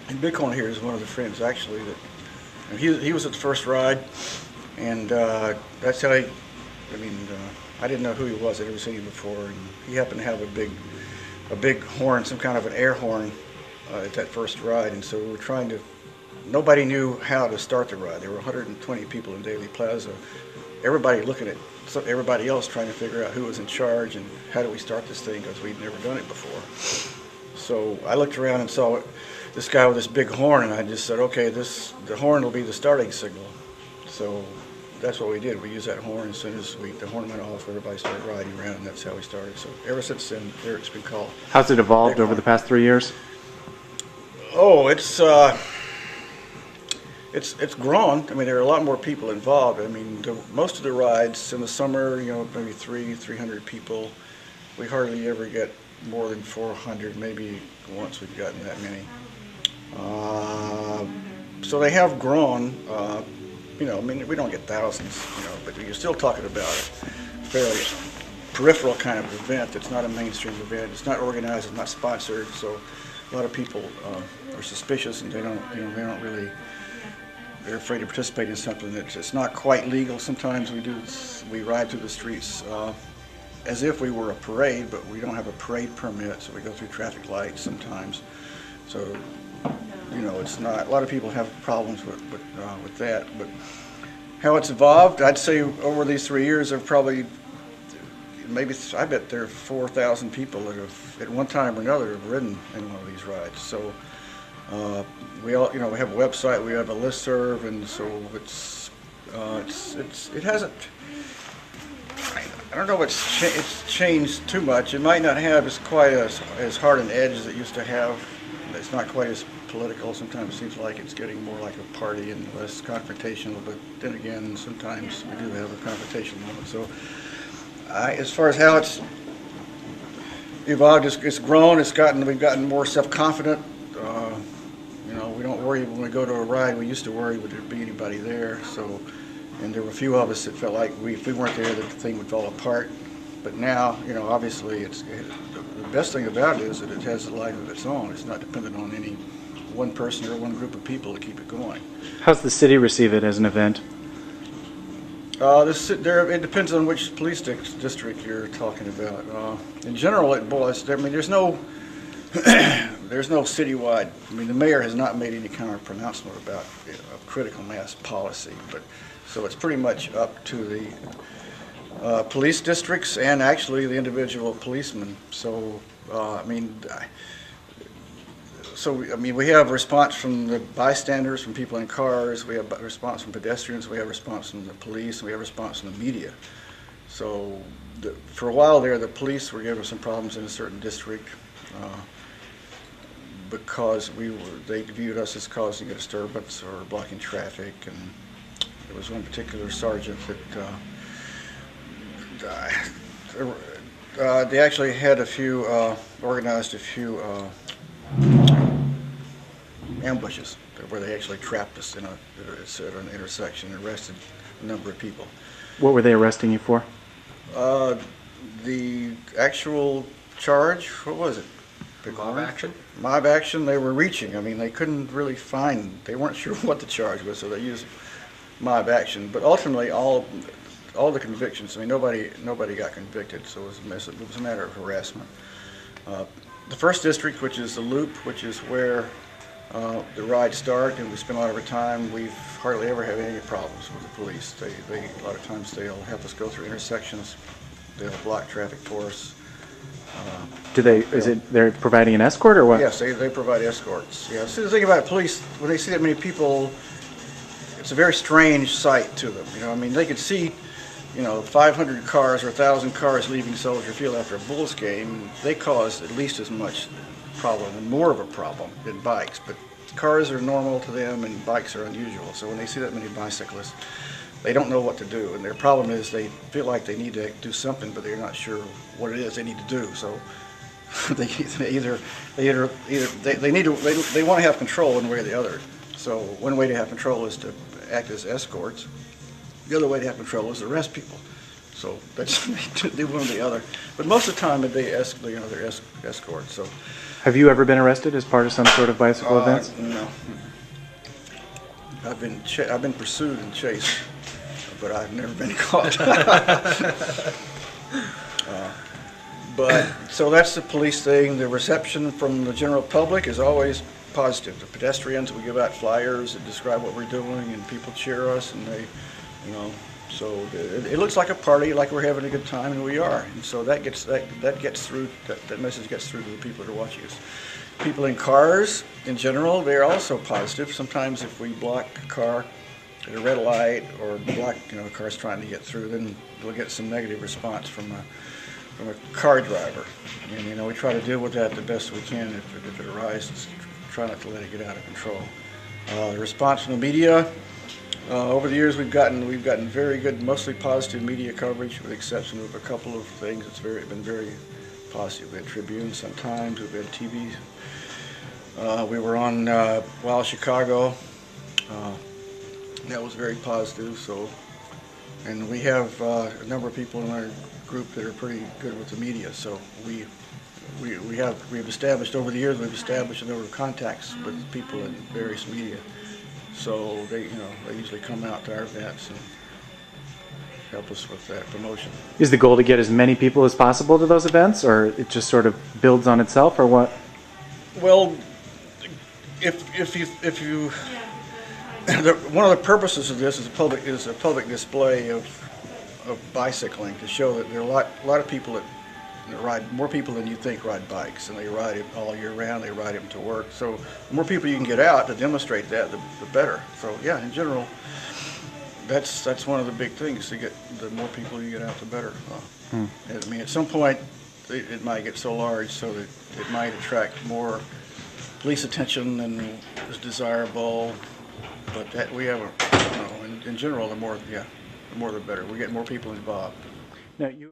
And Bighorn here is one of the friends actually that and he was at the first ride, and that's how I mean, I didn't know who he was. I'd never seen him before, and he happened to have a big horn, some kind of an air horn, at that first ride, and so we were trying to. Nobody knew how to start the ride. There were 120 people in Daly Plaza. Everybody looking at everybody else trying to figure out who was in charge and how do we start this thing because we'd never done it before. So I looked around and saw this guy with this big horn, and I just said, okay, the horn will be the starting signal. So that's what we did. We used that horn. As soon as the horn went off, everybody started riding around, and that's how we started. So ever since then, it's been called. How's it evolved over the past 3 years? Oh, it's grown. I mean, there are a lot more people involved. I mean, most of the rides in the summer, maybe 300 people. We hardly ever get more than 400. Maybe once we've gotten that many. So they have grown. I mean, we don't get thousands, but you're still talking about a fairly peripheral kind of event. It's not a mainstream event. It's not organized. It's not sponsored. So a lot of people are suspicious, and they don't really. They're afraid to participate in something that's not quite legal. Sometimes we ride through the streets as if we were a parade, but we don't have a parade permit, so we go through traffic lights sometimes. So, it's not. A lot of people have problems with that. But how it's evolved, I'd say over these 3 years, there have probably I bet there are 4,000 people that have at one time or another have ridden in one of these rides. So. We have a website, we have a listserv, and so it hasn't. I don't know if it's changed too much. It might not have quite as hard an edge as it used to have. It's not quite as political. Sometimes it seems like it's getting more like a party and less confrontational. But then again, sometimes we do have a confrontation moment. So, as far as how it's evolved, it's grown. We've gotten more self-confident. We don't worry when we go to a ride. We used to worry would there be anybody there. So, and there were a few of us that felt like if we weren't there, the thing would fall apart. But now, obviously, the best thing about it is that it has a life of its own. It's not dependent on any one person or one group of people to keep it going. How's the city receive it as an event? It depends on which police district you're talking about. In general, there's no there's no citywide. I mean, the mayor has not made any kind of pronouncement about a critical mass policy, but so it's pretty much up to the police districts and actually the individual policemen. So we have response from the bystanders, from people in cars. We have response from pedestrians. We have response from the police. We have response from the media. So for a while there, the police were giving some problems in a certain district. Because they viewed us as causing a disturbance or blocking traffic, and there was one particular sergeant that they actually had organized a few ambushes where they actually trapped us at an intersection and arrested a number of people. What were they arresting you for? The actual charge, what was it? Mob action? Mob action, they were reaching. I mean, they couldn't really they weren't sure what the charge was, so they used mob action. But ultimately, all the convictions, I mean, nobody got convicted, so it was a matter of harassment. The first district, which is the Loop, which is where the rides start, and we spend a lot of our time, we've hardly ever had any problems with the police. They a lot of times they'll help us go through intersections. They'll block traffic for us. They're providing an escort or what? Yes, they provide escorts. Yeah, so the thing about police, when they see that many people, it's a very strange sight to them. I mean, they could see, 500 cars or 1,000 cars leaving Soldier Field after a Bulls game. They cause at least as much problem and more of a problem than bikes. But cars are normal to them and bikes are unusual. So when they see that many bicyclists, they don't know what to do, and their problem is they feel like they need to do something, but they're not sure what it is they need to do. So they want to have control one way or the other. So one way to have control is to act as escorts. The other way to have control is to arrest people. So that's, they do one or the other. But most of the time, they're escorts, so. Have you ever been arrested as part of some sort of bicycle events? No. I've been pursued and chased, but I've never been caught. But, so that's the police thing. The reception from the general public is always positive. The pedestrians, we give out flyers that describe what we're doing, and people cheer us, and they, so it looks like a party, like we're having a good time, and we are. And so that gets through, that message gets through to the people that are watching us. People in cars, in general, they're also positive. Sometimes if we block a car at a red light or block, a car's trying to get through, then we'll get some negative response from a car driver. And we try to deal with that the best we can if it arises. Try not to let it get out of control. The response from the media, over the years we've gotten very good, mostly positive media coverage, with the exception of a couple of things. It's been very positive. We had Tribune, Sun-Times, we've had TV. We were on Wild Chicago. That was very positive. So, and we have a number of people in our group that are pretty good with the media. So we've established over the years. We've established a number of contacts with people in various media. So they usually come out to our events and help us with that promotion. Is the goal to get as many people as possible to those events, or it just sort of builds on itself, or what? Well, if you one of the purposes of this is a public display of bicycling, to show that there are a lot of people that ride, more people than you think ride bikes, and they ride it all year round. They ride them to work. So the more people you can get out to demonstrate that, the better. So yeah, in general, that's one of the big things. The more people you get out, the better. I mean, at some point, it might get so large so that it might attract more police attention than is desirable. But that we haven't. In general, the more the better. We get more people involved. Now,